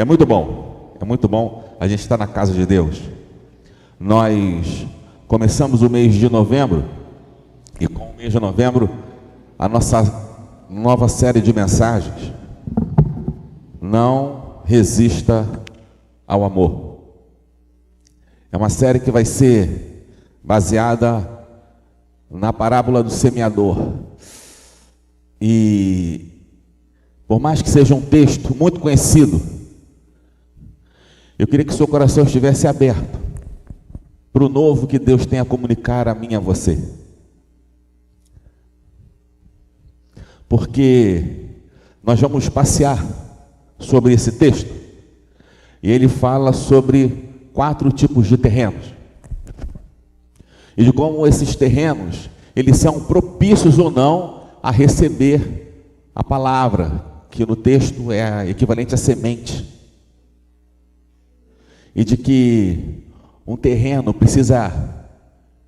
É muito bom a gente estar na casa de Deus. Nós começamos o mês de novembro, e com o mês de novembro, a nossa nova série de mensagens, Não Resista ao Amor. É uma série que vai ser baseada na parábola do semeador. E por mais que seja um texto muito conhecido, eu queria que o seu coração estivesse aberto para o novo que Deus tem a comunicar a mim e a você. Porque nós vamos passear sobre esse texto, e ele fala sobre 4 tipos de terrenos, e de como esses terrenos, eles são propícios ou não a receber a palavra, que no texto é equivalente a semente, e de que um terreno precisa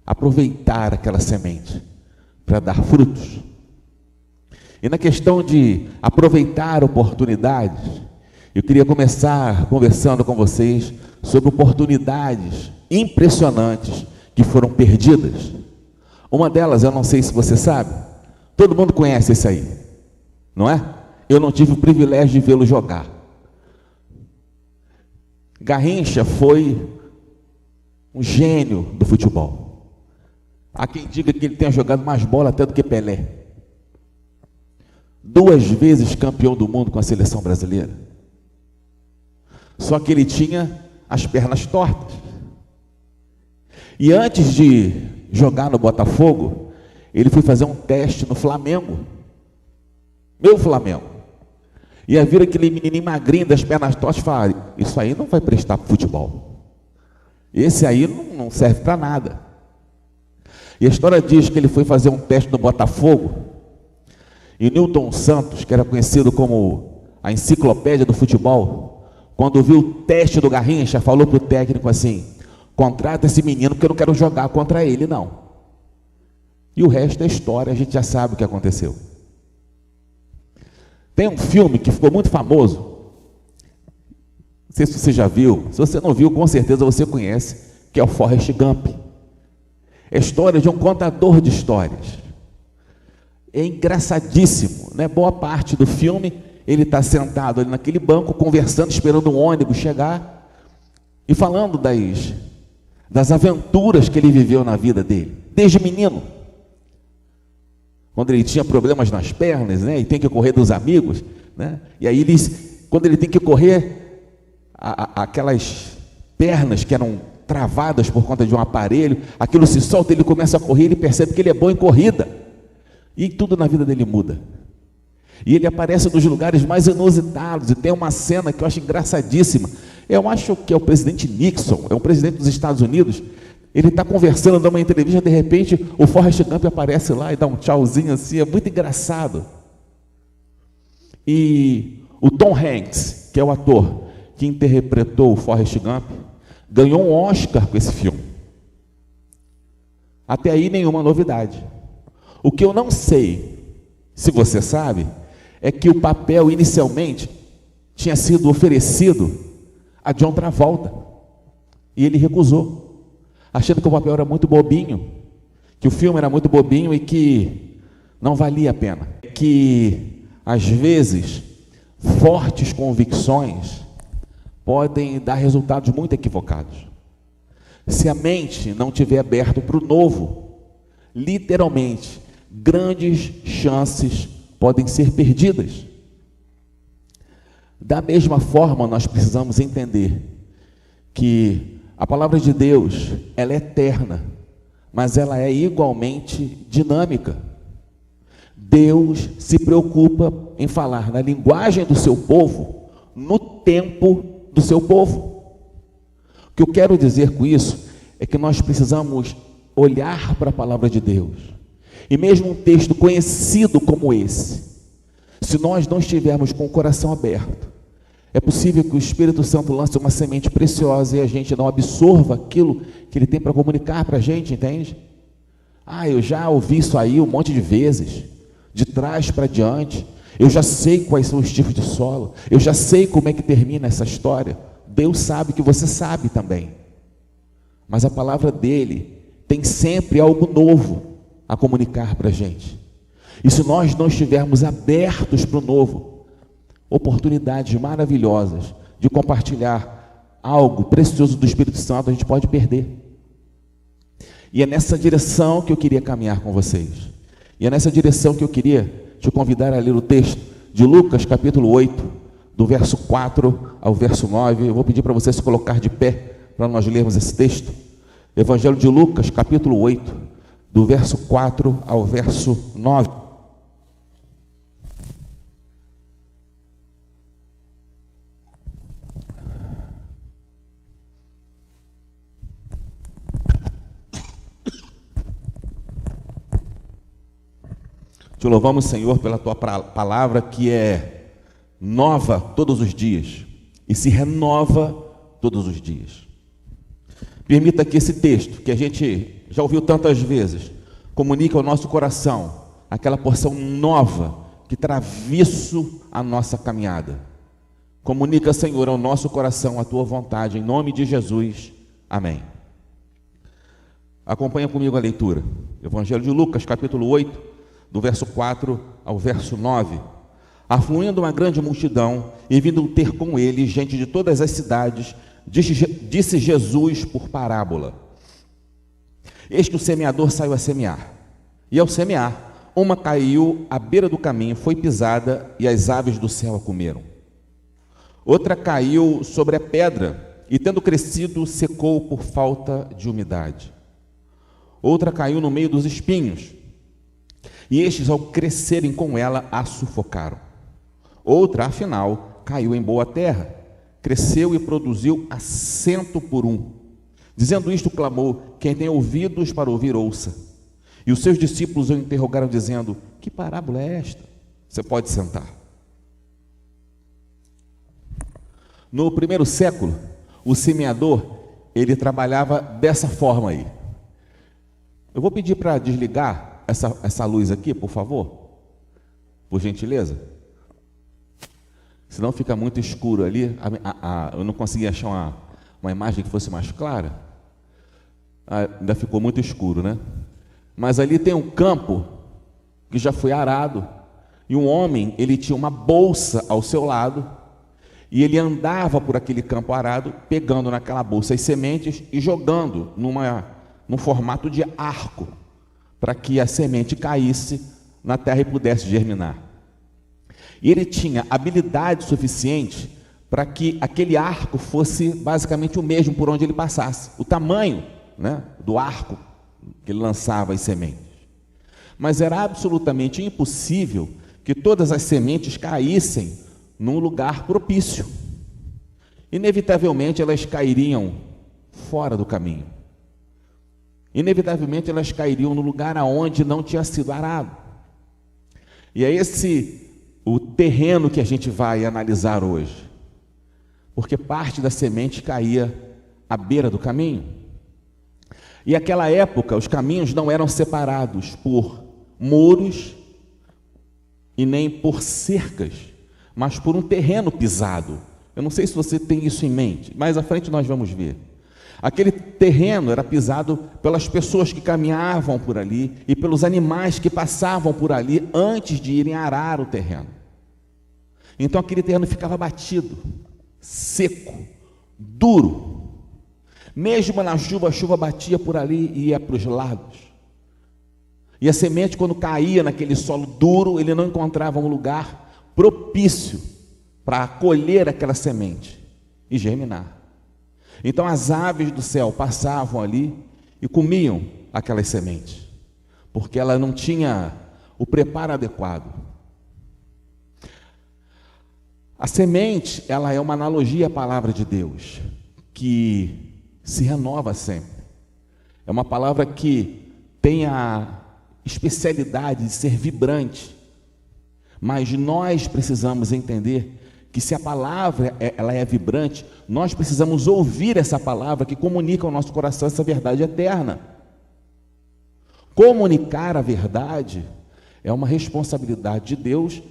aproveitar aquela semente para dar frutos. E na questão de aproveitar oportunidades, eu queria começar conversando com vocês sobre oportunidades impressionantes que foram perdidas. Uma delas, eu não sei se você sabe, todo mundo conhece esse aí, não é? Eu não tive o privilégio de vê-lo jogar. Garrincha foi um gênio do futebol. Há quem diga que ele tenha jogado mais bola até do que Pelé. 2 vezes campeão do mundo com a seleção brasileira. Só que ele tinha as pernas tortas. E antes de jogar no Botafogo, ele foi fazer um teste no Flamengo. Meu Flamengo. E aí vira aquele menininho magrinho das pernas tortas e fala: isso aí não vai prestar para futebol. Esse aí não serve para nada. E a história diz que ele foi fazer um teste no Botafogo, e Newton Santos, que era conhecido como a enciclopédia do futebol, quando viu o teste do Garrincha, falou para o técnico assim: contrata esse menino porque eu não quero jogar contra ele não. E o resto é história, a gente já sabe o que aconteceu. Tem um filme que ficou muito famoso, não sei se você já viu, se você não viu, com certeza você conhece, que é o Forrest Gump. É a história de um contador de histórias. É engraçadíssimo, né? Boa parte do filme, ele está sentado ali naquele banco, conversando, esperando um ônibus chegar, e falando das aventuras que ele viveu na vida dele, desde menino. Quando ele tinha problemas nas pernas, né, e tem que correr dos amigos, né, e aí quando ele tem que correr, aquelas pernas que eram travadas por conta de um aparelho, aquilo se solta, ele começa a correr, ele percebe que ele é bom em corrida, e tudo na vida dele muda. E ele aparece nos lugares mais inusitados, e tem uma cena que eu acho engraçadíssima. Eu acho que é o presidente Nixon, é o presidente dos Estados Unidos. Ele está conversando, dando uma entrevista, de repente o Forrest Gump aparece lá e dá um tchauzinho assim, é muito engraçado. E o Tom Hanks, que é o ator que interpretou o Forrest Gump, ganhou um Oscar com esse filme. Até aí nenhuma novidade. O que eu não sei, se você sabe, é que o papel inicialmente tinha sido oferecido a John Travolta, e ele recusou, achando que o papel era muito bobinho, que o filme era muito bobinho e que não valia a pena. Que, às vezes, fortes convicções podem dar resultados muito equivocados. Se a mente não estiver aberta para o novo, literalmente, grandes chances podem ser perdidas. Da mesma forma, nós precisamos entender que a palavra de Deus, ela é eterna, mas ela é igualmente dinâmica. Deus se preocupa em falar na linguagem do seu povo, no tempo do seu povo. O que eu quero dizer com isso é que nós precisamos olhar para a palavra de Deus. E mesmo um texto conhecido como esse, se nós não estivermos com o coração aberto, é possível que o Espírito Santo lance uma semente preciosa e a gente não absorva aquilo que ele tem para comunicar para a gente, entende? Eu já ouvi isso aí um monte de vezes, de trás para diante. eu já sei quais são os tipos de solo, eu já sei como é que termina essa história. Deus sabe que você sabe também, mas a palavra dele tem sempre algo novo a comunicar para a gente. E se nós não estivermos abertos para o novo, oportunidades maravilhosas de compartilhar algo precioso do Espírito Santo a gente pode perder. E é nessa direção que eu queria caminhar com vocês. E é nessa direção que eu queria te convidar a ler o texto de Lucas, capítulo 8, do verso 4 ao verso 9. Eu vou pedir para você se colocar de pé para nós lermos esse texto. Evangelho de Lucas, capítulo 8, do verso 4 ao verso 9. Te louvamos, Senhor, pela Tua palavra que é nova todos os dias e se renova todos os dias. Permita que esse texto, que a gente já ouviu tantas vezes, comunique ao nosso coração aquela porção nova que travesso a nossa caminhada. Comunica, Senhor, ao nosso coração a Tua vontade, em nome de Jesus. Amém. Acompanha comigo a leitura. Evangelho de Lucas, capítulo 8, do verso 4 ao verso 9. Afluindo uma grande multidão e vindo ter com ele gente de todas as cidades, disse Jesus por parábola: eis que o semeador saiu a semear, e ao semear, uma caiu à beira do caminho, foi pisada, e as aves do céu a comeram. Outra caiu sobre a pedra, e tendo crescido, secou por falta de umidade. Outra caiu no meio dos espinhos, e estes, ao crescerem com ela, a sufocaram. Outra, afinal, caiu em boa terra, cresceu e produziu a 100 por 1. Dizendo isto, clamou: quem tem ouvidos para ouvir, ouça. E os seus discípulos o interrogaram, dizendo: que parábola é esta? Você pode sentar. No primeiro século, o semeador, ele trabalhava dessa forma aí. Eu vou pedir para desligar essa luz aqui, por favor, por gentileza. Senão fica muito escuro ali. Eu não consegui achar uma imagem que fosse mais clara. Ainda ficou muito escuro, né? Mas ali tem um campo que já foi arado, e um homem, ele tinha uma bolsa ao seu lado, e ele andava por aquele campo arado, pegando naquela bolsa as sementes e jogando num formato de arco, para que a semente caísse na terra e pudesse germinar. E ele tinha habilidade suficiente para que aquele arco fosse basicamente o mesmo por onde ele passasse, o tamanho, né, do arco que ele lançava as sementes. Mas era absolutamente impossível que todas as sementes caíssem num lugar propício. Inevitavelmente elas cairiam fora do caminho. Inevitavelmente elas cairiam no lugar aonde não tinha sido arado. E é o terreno que a gente vai analisar hoje, porque parte da semente caía à beira do caminho. E naquela época os caminhos não eram separados por muros e nem por cercas, mas por um terreno pisado. Eu não sei se você tem isso em mente, mais à frente nós vamos ver. Aquele terreno era pisado pelas pessoas que caminhavam por ali e pelos animais que passavam por ali antes de irem arar o terreno. Então aquele terreno ficava batido, seco, duro. Mesmo na chuva, a chuva batia por ali e ia para os lados. E a semente, quando caía naquele solo duro, ele não encontrava um lugar propício para acolher aquela semente e germinar. Então as aves do céu passavam ali e comiam aquelas sementes, porque ela não tinha o preparo adequado. A semente, ela é uma analogia à palavra de Deus, que se renova sempre. É uma palavra que tem a especialidade de ser vibrante, mas nós precisamos entender que se a palavra ela é vibrante, nós precisamos ouvir essa palavra que comunica ao nosso coração essa verdade eterna. Comunicar a verdade é uma responsabilidade de Deus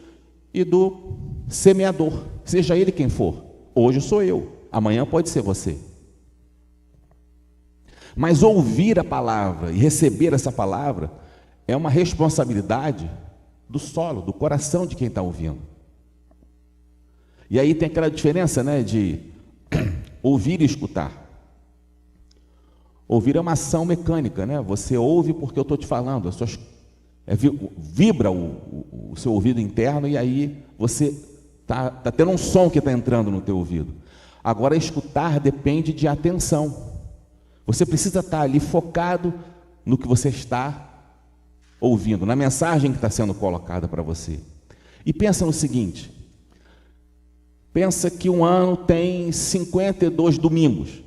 e do semeador, seja ele quem for. Hoje sou eu, amanhã pode ser você. Mas ouvir a palavra e receber essa palavra é uma responsabilidade do solo, do coração de quem está ouvindo. E aí tem aquela diferença, né, de ouvir e escutar. Ouvir é uma ação mecânica, né? Você ouve porque eu estou te falando, vibra o seu ouvido interno e aí você está tendo um som que está entrando no teu ouvido. Agora, escutar depende de atenção. Você precisa estar ali focado no que você está ouvindo, na mensagem que está sendo colocada para você. E pensa no seguinte, pensa que um ano tem 52 domingos,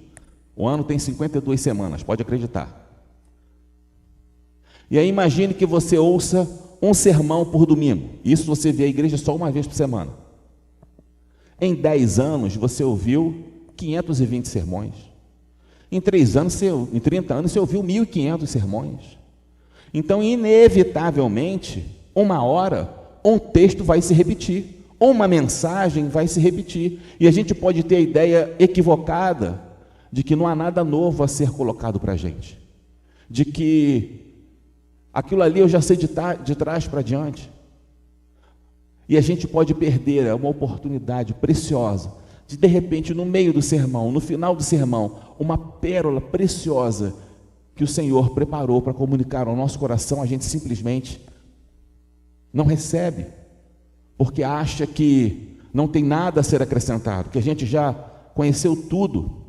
o ano tem 52 semanas, pode acreditar. E aí imagine que você ouça um sermão por domingo, isso você vê a igreja só uma vez por semana. Em 10 anos você ouviu 520 sermões. Em 30 anos você ouviu 1.500 sermões. Então, inevitavelmente, uma hora, um texto vai se repetir, uma mensagem vai se repetir, e a gente pode ter a ideia equivocada de que não há nada novo a ser colocado para a gente, de que aquilo ali eu já sei de trás para diante, e a gente pode perder uma oportunidade preciosa de repente, no meio do sermão, no final do sermão, uma pérola preciosa que o Senhor preparou para comunicar ao nosso coração, a gente simplesmente não recebe, porque acha que não tem nada a ser acrescentado, que a gente já conheceu tudo.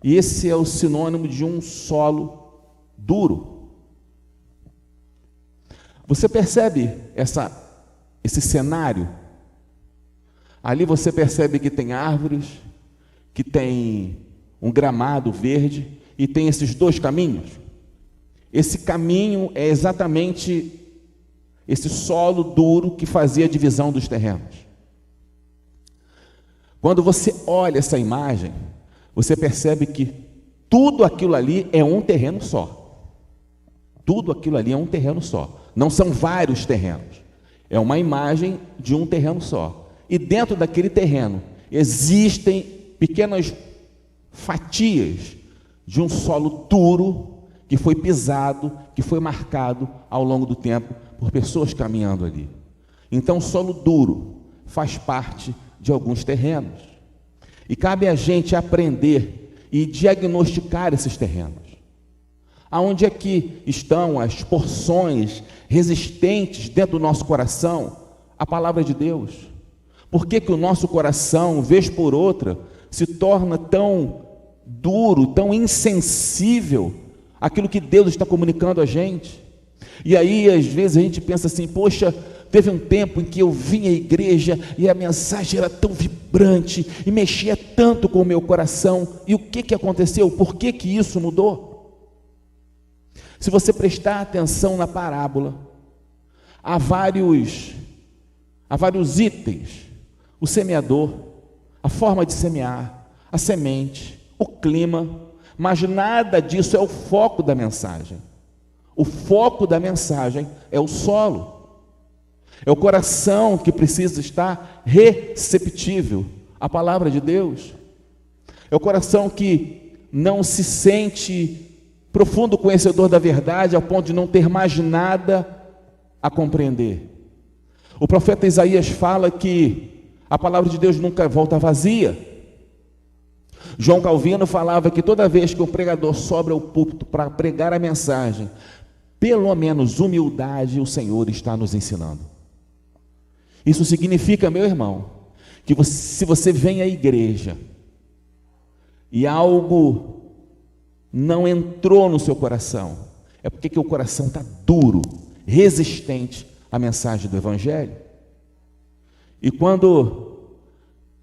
E esse é o sinônimo de um solo duro. Você percebe esse cenário? Ali você percebe que tem árvores, que tem um gramado verde e tem esses dois caminhos. Esse caminho é exatamente esse solo duro que fazia a divisão dos terrenos. Quando você olha essa imagem, você percebe que tudo aquilo ali é um terreno só. Tudo aquilo ali é um terreno só. Não são vários terrenos. É uma imagem de um terreno só. E dentro daquele terreno existem pequenas fatias de um solo duro que foi pisado, que foi marcado ao longo do tempo por pessoas caminhando ali. Então, o solo duro faz parte de alguns terrenos. E cabe a gente aprender e diagnosticar esses terrenos. Aonde é que estão as porções resistentes dentro do nosso coração à palavra de Deus? Por que o nosso coração, vez por outra, se torna tão duro, tão insensível àquilo que Deus está comunicando a gente? E aí, às vezes, a gente pensa assim, poxa, teve um tempo em que eu vim à igreja e a mensagem era tão vibrante e mexia tanto com o meu coração. E o que aconteceu? Por que isso mudou? Se você prestar atenção na parábola, há vários itens. O semeador, a forma de semear, a semente, o clima, mas nada disso é o foco da mensagem. O foco da mensagem é o solo, é o coração que precisa estar receptível à palavra de Deus, é o coração que não se sente profundo conhecedor da verdade ao ponto de não ter mais nada a compreender. O profeta Isaías fala que a palavra de Deus nunca volta vazia. João Calvino falava que toda vez que o pregador sobe ao púlpito para pregar a mensagem, pelo menos humildade o Senhor está nos ensinando. Isso significa, meu irmão, que se você vem à igreja e algo não entrou no seu coração, é porque o coração está duro, resistente à mensagem do Evangelho. E quando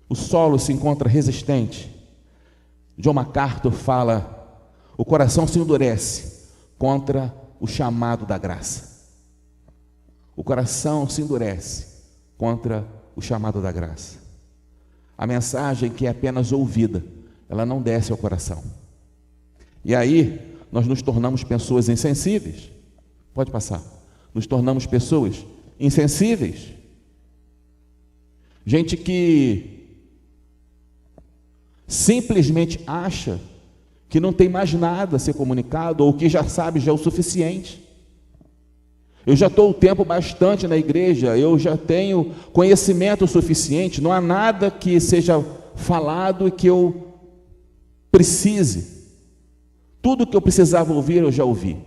o solo se encontra resistente, John MacArthur fala, o coração se endurece contra o chamado da graça. O coração se endurece contra o chamado da graça. A mensagem que é apenas ouvida, ela não desce ao coração. E aí, nós nos tornamos pessoas insensíveis. Pode passar. Nos tornamos pessoas insensíveis. gente que simplesmente acha que não tem mais nada a ser comunicado, ou que já sabe já é o suficiente. Eu já estou um tempo bastante na igreja, eu já tenho conhecimento suficiente, não há nada que seja falado e que eu precise. Tudo que eu precisava ouvir, eu já ouvi.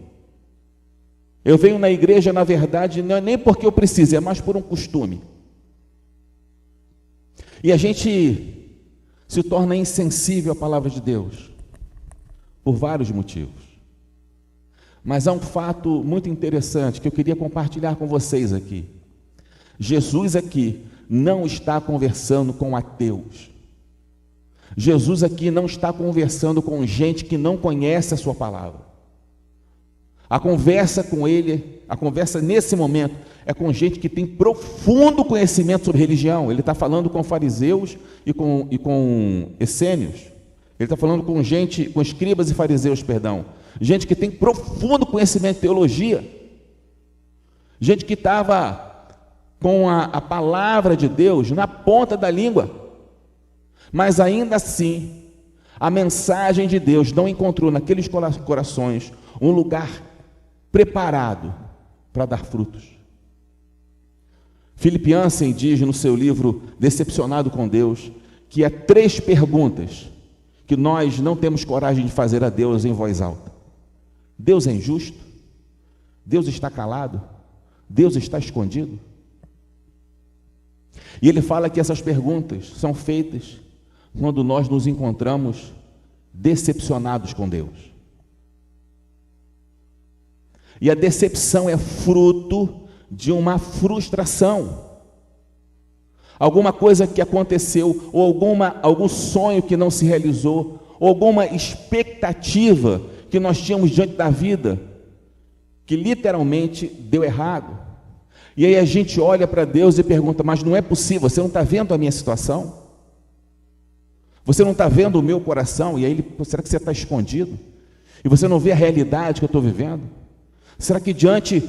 Eu venho na igreja, na verdade, não é nem porque eu preciso, é mais por um costume. E a gente se torna insensível à palavra de Deus, por vários motivos. Mas há um fato muito interessante que eu queria compartilhar com vocês aqui. Jesus aqui não está conversando com ateus. Jesus aqui não está conversando com gente que não conhece a sua palavra. A conversa com ele, a conversa nesse momento, é com gente que tem profundo conhecimento sobre religião. Ele está falando com fariseus e com essênios. Ele está falando com gente, com escribas e fariseus, perdão. Gente que tem profundo conhecimento de teologia. Gente que estava com a palavra de Deus na ponta da língua. Mas ainda assim, a mensagem de Deus não encontrou naqueles corações um lugar preparado para dar frutos. Philip Yancey diz no seu livro Decepcionado com Deus que há 3 perguntas que nós não temos coragem de fazer a Deus em voz alta. Deus é injusto? Deus está calado? Deus está escondido? E ele fala que essas perguntas são feitas quando nós nos encontramos decepcionados com Deus. E a decepção é fruto de uma frustração. Alguma coisa que aconteceu, ou algum sonho que não se realizou, ou alguma expectativa que nós tínhamos diante da vida, que literalmente deu errado. E aí a gente olha para Deus e pergunta: mas não é possível, você não está vendo a minha situação? Você não está vendo o meu coração? E aí será que você está escondido? E você não vê a realidade que eu estou vivendo? Será que diante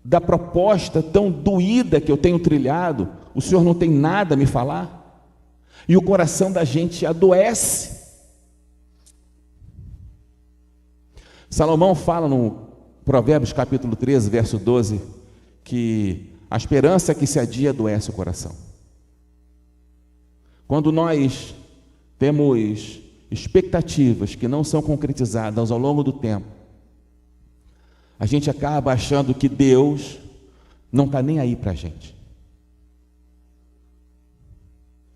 da proposta tão doída que eu tenho trilhado, o Senhor não tem nada a me falar? E o coração da gente adoece. Salomão fala no Provérbios capítulo 13, verso 12, que a esperança que se adia adoece o coração. Quando nós temos expectativas que não são concretizadas ao longo do tempo, a gente acaba achando que Deus não está nem aí para a gente.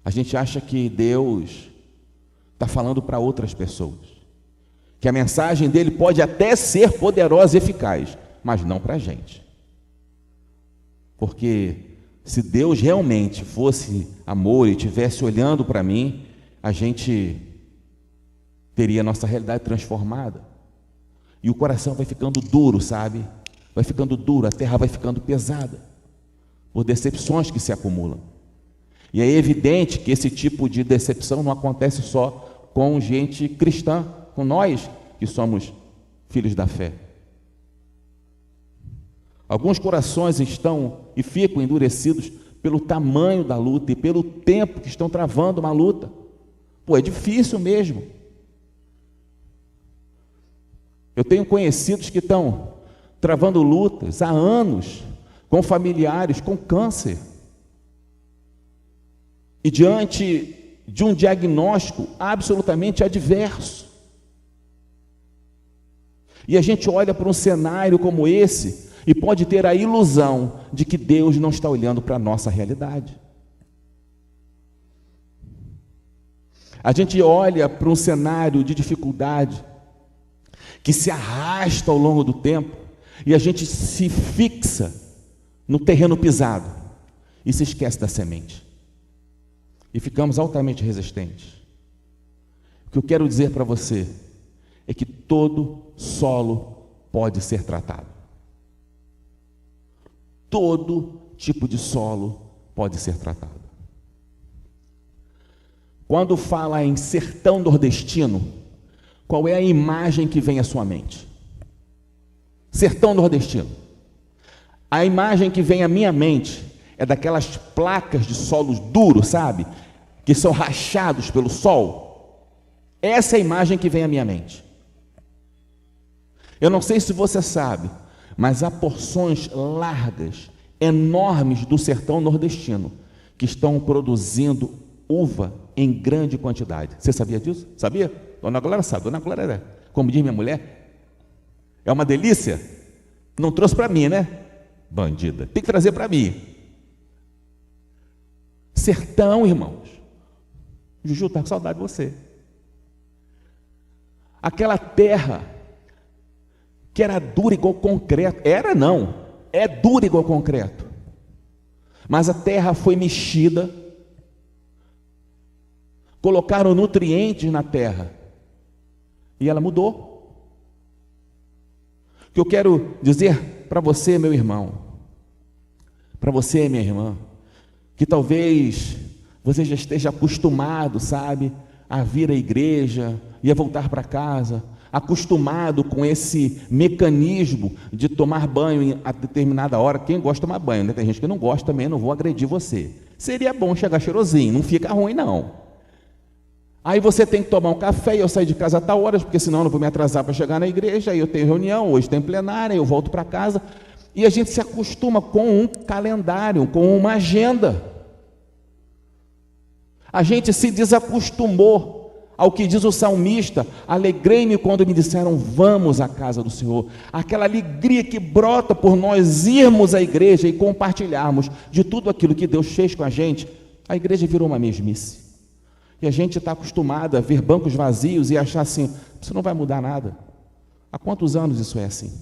A gente acha que Deus está falando para outras pessoas, que a mensagem dele pode até ser poderosa e eficaz, mas não para a gente. Porque se Deus realmente fosse amor e estivesse olhando para mim, a gente teria a nossa realidade transformada. E o coração vai ficando duro, sabe? Vai ficando duro, a terra vai ficando pesada, por decepções que se acumulam. E é evidente que esse tipo de decepção não acontece só com gente cristã, com nós que somos filhos da fé. Alguns corações estão e ficam endurecidos pelo tamanho da luta e pelo tempo que estão travando uma luta. Pô, é difícil mesmo. Eu tenho conhecidos que estão travando lutas há anos com familiares com câncer. E diante de um diagnóstico absolutamente adverso. E a gente olha para um cenário como esse e pode ter a ilusão de que Deus não está olhando para a nossa realidade. A gente olha para um cenário de dificuldade que se arrasta ao longo do tempo e a gente se fixa no terreno pisado e se esquece da semente. E ficamos altamente resistentes. O que eu quero dizer para você é que todo solo pode ser tratado. Todo tipo de solo pode ser tratado. Quando fala em sertão nordestino, qual é a imagem que vem à sua mente? Sertão nordestino. A imagem que vem à minha mente é daquelas placas de solos duros, sabe? Que são rachados pelo sol. Essa é a imagem que vem à minha mente. Eu não sei se você sabe, mas há porções largas, enormes do sertão nordestino, que estão produzindo uva em grande quantidade. Você sabia disso? Sabia? Dona Glória sabe. Dona Glória, como diz minha mulher, é uma delícia. Não trouxe para mim, né? Bandida. Tem que trazer para mim. Sertão, irmãos. Juju, está com saudade de você. Aquela terra que era dura igual concreto. Era não. É dura igual concreto. Mas a terra foi mexida. Colocaram nutrientes na terra. E ela mudou. O que eu quero dizer para você, meu irmão, para você, minha irmã, que talvez você já esteja acostumado, sabe, a vir à igreja e a voltar para casa, acostumado com esse mecanismo de tomar banho a determinada hora. Quem gosta de tomar banho, né? Tem gente que não gosta também, não vou agredir você. Seria bom chegar cheirosinho, não fica ruim não. Aí você tem que tomar um café e eu saio de casa a tal horas, porque senão eu não vou me atrasar para chegar na igreja, aí eu tenho reunião, hoje tem plenária, eu volto para casa, e a gente se acostuma com um calendário, com uma agenda. A gente se desacostumou ao que diz o salmista: alegrei-me quando me disseram vamos à casa do Senhor. Aquela alegria que brota por nós irmos à igreja e compartilharmos de tudo aquilo que Deus fez com a gente. A igreja virou uma mesmice. E a gente está acostumado a ver bancos vazios e achar assim, isso não vai mudar nada. Há quantos anos isso é assim?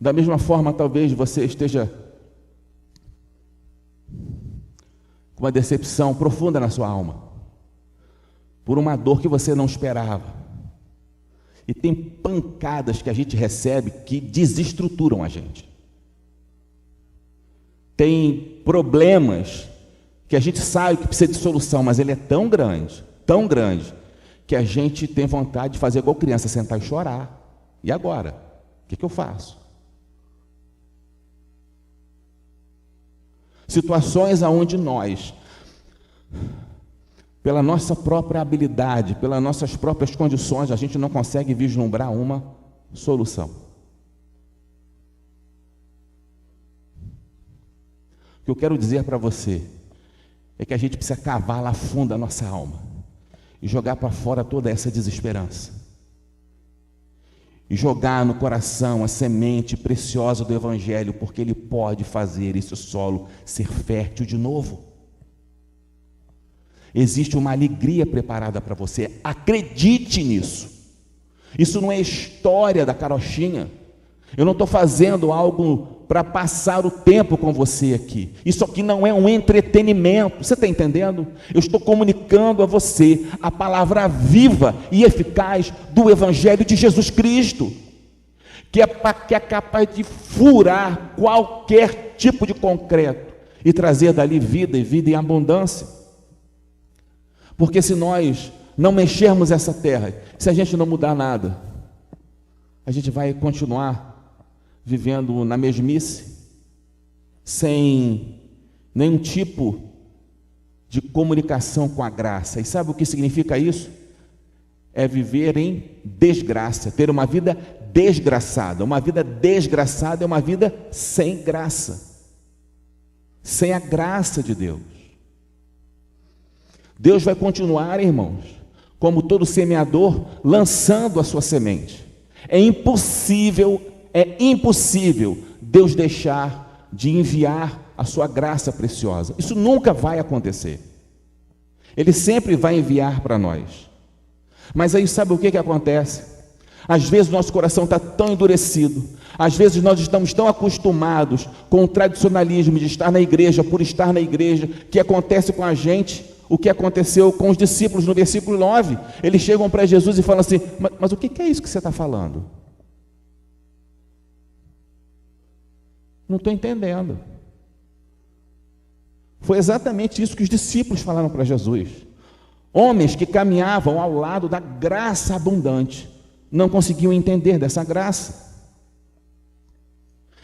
Da mesma forma, talvez você esteja com uma decepção profunda na sua alma, por uma dor que você não esperava. E tem pancadas que a gente recebe que desestruturam a gente. Tem problemas que a gente sabe que precisa de solução, mas ele é tão grande, que a gente tem vontade de fazer igual criança, sentar e chorar. E agora? O que eu faço? Situações aonde nós, pela nossa própria habilidade, pelas nossas próprias condições, a gente não consegue vislumbrar uma solução. O que eu quero dizer para você é que a gente precisa cavar lá fundo a nossa alma e jogar para fora toda essa desesperança e jogar no coração a semente preciosa do Evangelho, porque ele pode fazer esse solo ser fértil de novo. Existe uma alegria preparada para você, acredite nisso. Isso não é história da carochinha. Eu não estou fazendo algo para passar o tempo com você aqui. Isso aqui não é um entretenimento. Você está entendendo? Eu estou comunicando a você a palavra viva e eficaz do Evangelho de Jesus Cristo, que é capaz de furar qualquer tipo de concreto e trazer dali vida e vida em abundância. Porque se nós não mexermos essa terra, se a gente não mudar nada, a gente vai continuar vivendo na mesmice, sem nenhum tipo de comunicação com a graça. E sabe o que significa isso? É viver em desgraça, ter uma vida desgraçada. Uma vida desgraçada é uma vida sem graça, sem a graça de Deus. Deus vai continuar, irmãos, como todo semeador, lançando a sua semente. É impossível Deus deixar de enviar a sua graça preciosa. Isso nunca vai acontecer. Ele sempre vai enviar para nós. Mas aí sabe o que acontece? Às vezes o nosso coração está tão endurecido, às vezes nós estamos tão acostumados com o tradicionalismo de estar na igreja por estar na igreja, que acontece com a gente o que aconteceu com os discípulos no versículo 9. Eles chegam para Jesus e falam assim, mas o que é isso que você está falando? Não estou entendendo. Foi exatamente isso que os discípulos falaram para Jesus. Homens que caminhavam ao lado da graça abundante, não conseguiam entender dessa graça.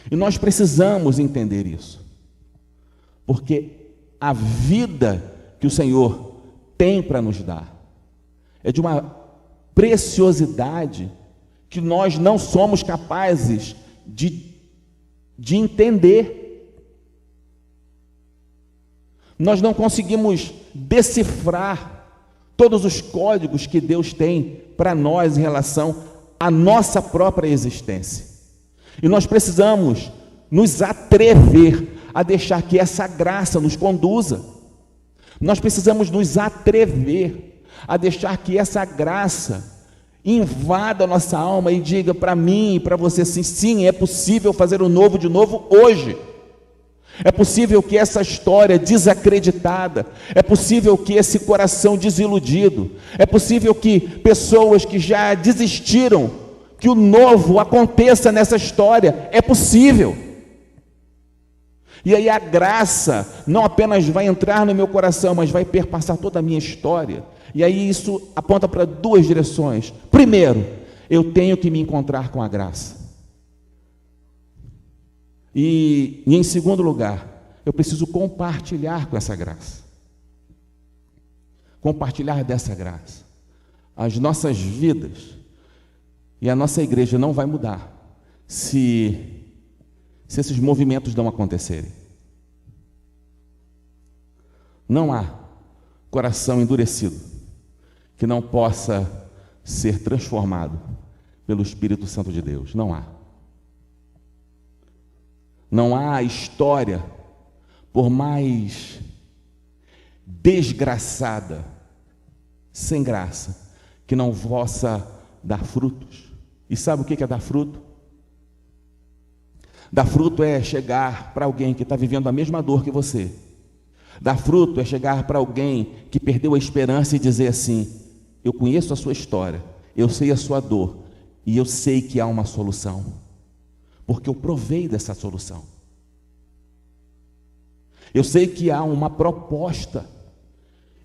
E nós precisamos entender isso, porque a vida que o Senhor tem para nos dar é de uma preciosidade que nós não somos capazes de entender. Nós não conseguimos decifrar todos os códigos que Deus tem para nós em relação à nossa própria existência. E nós precisamos nos atrever a deixar que essa graça nos conduza. Nós precisamos nos atrever a deixar que essa graça invada a nossa alma e diga para mim e para você assim: sim, é possível fazer o novo de novo hoje. É possível que essa história desacreditada, é possível que esse coração desiludido, é possível que pessoas que já desistiram, que o novo aconteça nessa história, é possível. E aí a graça não apenas vai entrar no meu coração, mas vai perpassar toda a minha história. E aí isso aponta para duas direções. Primeiro, eu tenho que me encontrar com a graça. E em segundo lugar, eu preciso compartilhar com essa graça. Compartilhar dessa graça. As nossas vidas e a nossa igreja não vai mudar se esses movimentos não acontecerem. Não há coração endurecido que não possa ser transformado pelo Espírito Santo de Deus. Não há. Não há história, por mais desgraçada, sem graça, que não possa dar frutos. E sabe o que é dar fruto? Dar fruto é chegar para alguém que está vivendo a mesma dor que você. Dar fruto é chegar para alguém que perdeu a esperança e dizer assim: eu conheço a sua história, eu sei a sua dor, e eu sei que há uma solução, porque eu provei dessa solução. Eu sei que há uma proposta,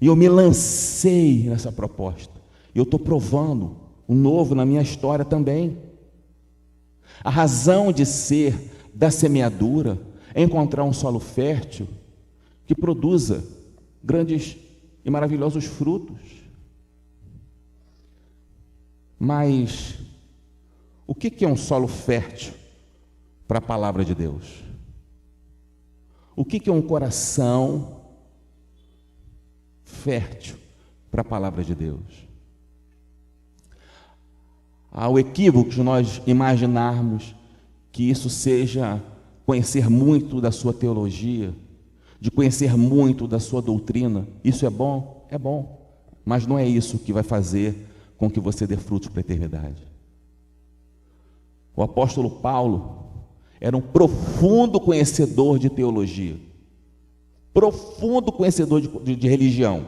e eu me lancei nessa proposta. Eu estou provando o novo na minha história também. A razão de ser da semeadura é encontrar um solo fértil que produza grandes e maravilhosos frutos. Mas o que é um solo fértil para a palavra de Deus? O que é um coração fértil para a palavra de Deus? Há o equívoco de nós imaginarmos que isso seja conhecer muito da sua teologia, de conhecer muito da sua doutrina. Isso é bom? É bom. Mas não é isso que vai fazer com que você dê frutos para a eternidade. O apóstolo Paulo era um profundo conhecedor de teologia, profundo conhecedor de religião,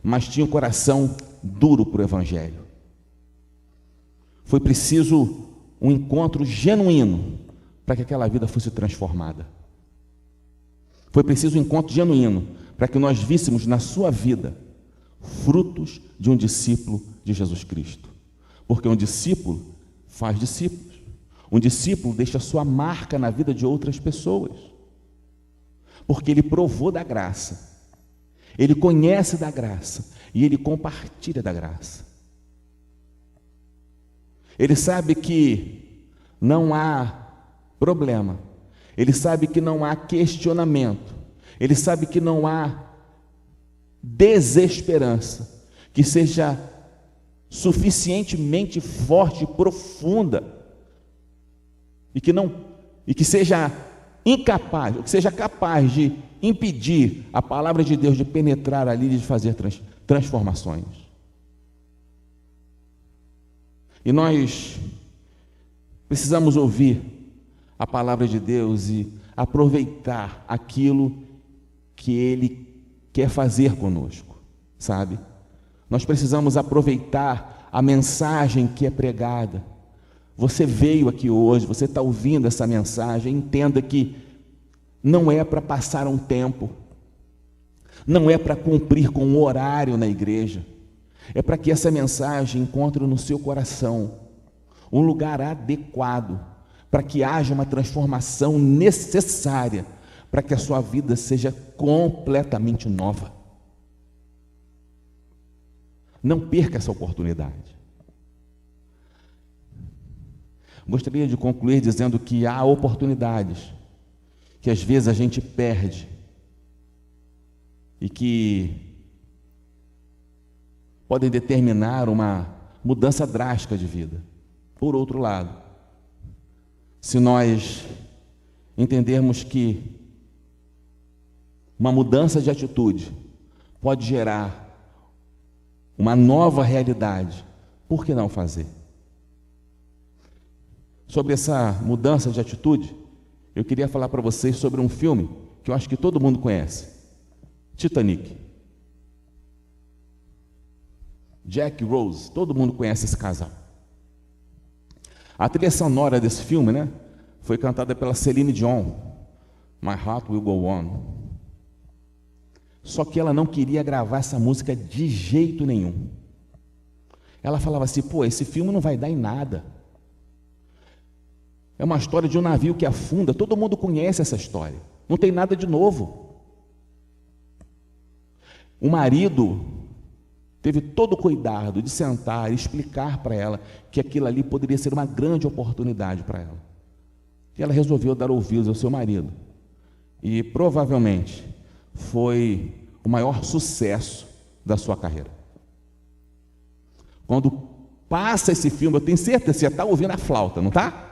mas tinha um coração duro para o evangelho. Foi preciso um encontro genuíno para que aquela vida fosse transformada. Foi preciso um encontro genuíno para que nós víssemos na sua vida frutos de um discípulo de Jesus Cristo. Porque um discípulo faz discípulos. Um discípulo deixa sua marca na vida de outras pessoas. Porque ele provou da graça. Ele conhece da graça e ele compartilha da graça. Ele sabe que não há problema. Ele sabe que não há questionamento. Ele sabe que não há desesperança que seja suficientemente forte e profunda e que seja incapaz, ou que seja capaz de impedir a palavra de Deus de penetrar ali e de fazer transformações. E nós precisamos ouvir a palavra de Deus e aproveitar aquilo que Ele quer fazer conosco, sabe? Nós precisamos aproveitar a mensagem que é pregada. Você veio aqui hoje, você está ouvindo essa mensagem, entenda que não é para passar um tempo, não é para cumprir com um horário na igreja, é para que essa mensagem encontre no seu coração um lugar adequado para que haja uma transformação necessária para que a sua vida seja completamente nova. Não perca essa oportunidade. Gostaria de concluir dizendo que há oportunidades que às vezes a gente perde e que podem determinar uma mudança drástica de vida. Por outro lado, se nós entendermos que uma mudança de atitude pode gerar uma nova realidade, por que não fazer? Sobre essa mudança de atitude, eu queria falar para vocês sobre um filme que eu acho que todo mundo conhece: Titanic. Jack e Rose, todo mundo conhece esse casal. A trilha sonora desse filme, foi cantada pela Celine Dion, My Heart Will Go On. Só que ela não queria gravar essa música de jeito nenhum. Ela falava assim: esse filme não vai dar em nada. É uma história de um navio que afunda, todo mundo conhece essa história, não tem nada de novo. O marido teve todo o cuidado de sentar e explicar para ela que aquilo ali poderia ser uma grande oportunidade para ela. E ela resolveu dar ouvidos ao seu marido. E provavelmente foi o maior sucesso da sua carreira. Quando passa esse filme, eu tenho certeza, você já está ouvindo a flauta, não está?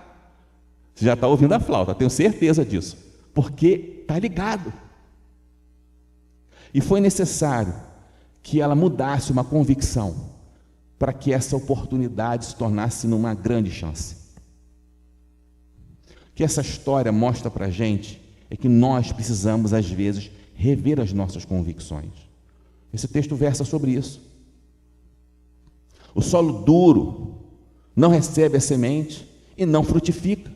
Você já está ouvindo a flauta, tenho certeza disso, porque está ligado. E foi necessário que ela mudasse uma convicção para que essa oportunidade se tornasse numa grande chance. O que essa história mostra para a gente é que nós precisamos, às vezes, rever as nossas convicções. Esse texto versa sobre isso. O solo duro não recebe a semente e não frutifica.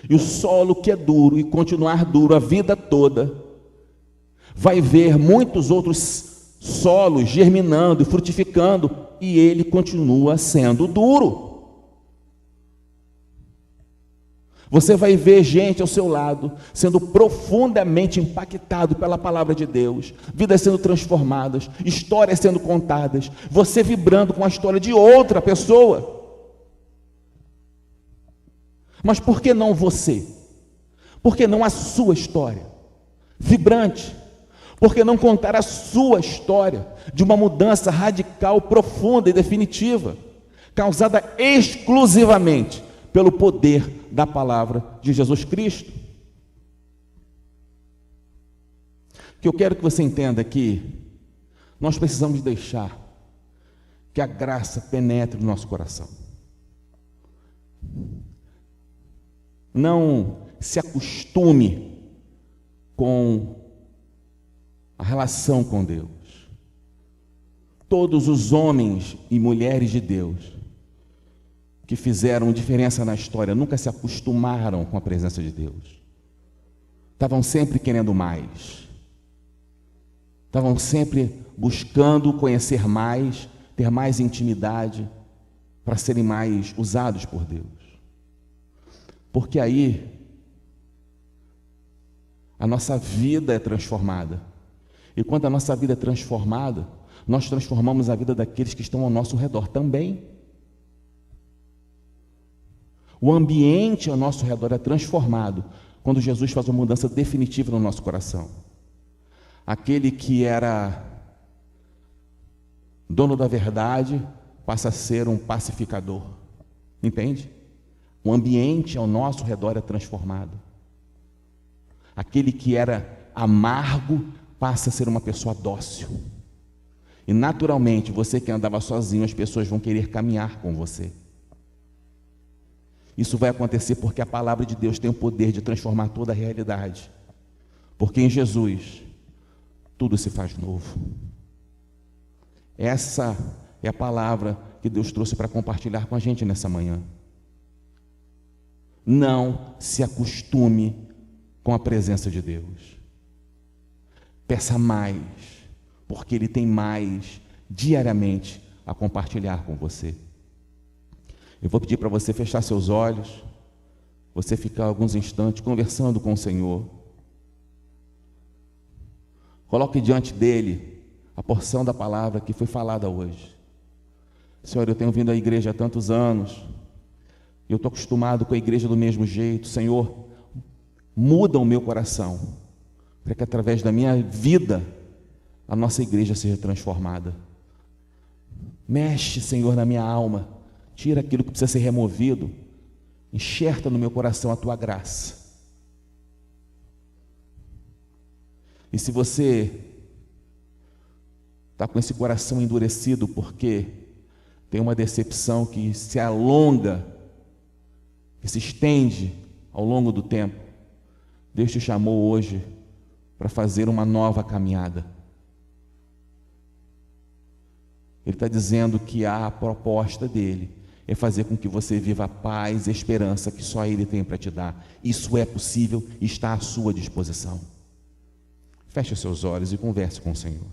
E o solo que é duro e continuar duro a vida toda, vai ver muitos outros solos germinando e frutificando, e ele continua sendo duro. Você vai ver gente ao seu lado sendo profundamente impactado pela palavra de Deus, vidas sendo transformadas, histórias sendo contadas, você vibrando com a história de outra pessoa. Mas por que não você? Por que não a sua história? Vibrante. Por que não contar a sua história de uma mudança radical, profunda e definitiva, causada exclusivamente pelo poder da palavra de Jesus Cristo? O que eu quero que você entenda é que nós precisamos deixar que a graça penetre no nosso coração. Não se acostume com a relação com Deus. Todos os homens e mulheres de Deus que fizeram diferença na história nunca se acostumaram com a presença de Deus. Estavam sempre querendo mais. Estavam sempre buscando conhecer mais, ter mais intimidade, para serem mais usados por Deus. Porque aí a nossa vida é transformada. E quando a nossa vida é transformada, nós transformamos a vida daqueles que estão ao nosso redor também. O ambiente ao nosso redor é transformado quando Jesus faz uma mudança definitiva no nosso coração. Aquele que era dono da verdade passa a ser um pacificador. Entende? O ambiente ao nosso redor é transformado. Aquele que era amargo passa a ser uma pessoa dócil. E naturalmente, você que andava sozinho, as pessoas vão querer caminhar com você. Isso vai acontecer porque a palavra de Deus tem o poder de transformar toda a realidade. Porque em Jesus, tudo se faz novo. Essa é a palavra que Deus trouxe para compartilhar com a gente nessa manhã. Não se acostume com a presença de Deus. Peça mais, porque Ele tem mais diariamente a compartilhar com você. Eu vou pedir para você fechar seus olhos, você ficar alguns instantes conversando com o Senhor. Coloque diante dele a porção da palavra que foi falada hoje. Senhor, eu tenho vindo à igreja há tantos anos, eu estou acostumado com a igreja do mesmo jeito. Senhor, muda o meu coração, para que através da minha vida, a nossa igreja seja transformada. Mexe, Senhor, na minha alma, tira aquilo que precisa ser removido, enxerta no meu coração a tua graça. E se você está com esse coração endurecido porque tem uma decepção que se alonga, que se estende ao longo do tempo, Deus te chamou hoje para fazer uma nova caminhada. Ele está dizendo que a proposta dele é fazer com que você viva a paz e a esperança que só Ele tem para te dar. Isso é possível e está à sua disposição. Feche os seus olhos e converse com o Senhor.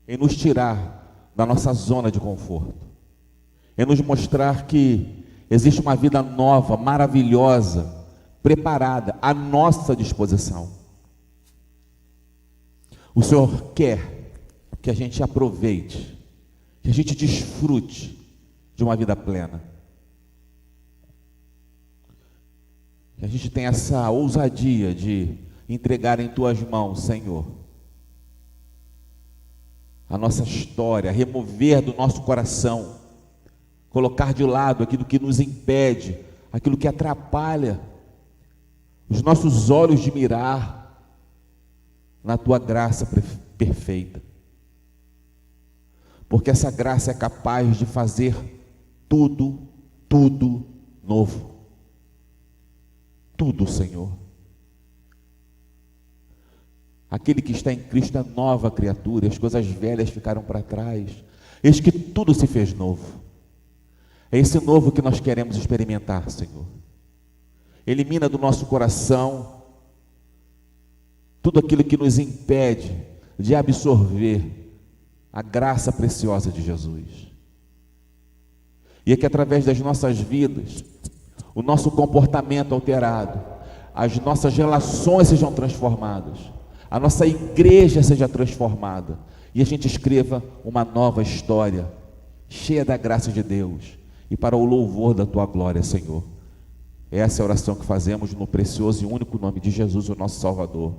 Em nos tirar da nossa zona de conforto, em nos mostrar que existe uma vida nova, maravilhosa, preparada à nossa disposição. O Senhor quer que a gente aproveite, que a gente desfrute de uma vida plena, que a gente tenha essa ousadia de entregar em Tuas mãos, Senhor, a nossa história, remover do nosso coração, colocar de lado aquilo que nos impede, aquilo que atrapalha os nossos olhos de mirar na Tua graça perfeita, porque essa graça é capaz de fazer tudo novo, tudo, Senhor. Aquele que está em Cristo é nova criatura, as coisas velhas ficaram para trás, Eis que tudo se fez novo. É esse novo que nós queremos experimentar, Senhor. Elimina do nosso coração tudo aquilo que nos impede de absorver a graça preciosa de Jesus. E é que através das nossas vidas, o nosso comportamento alterado, as nossas relações sejam transformadas, a nossa igreja seja transformada, e a gente escreva uma nova história, cheia da graça de Deus, e para o louvor da Tua glória, Senhor. Essa é a oração que fazemos no precioso e único nome de Jesus, o nosso Salvador.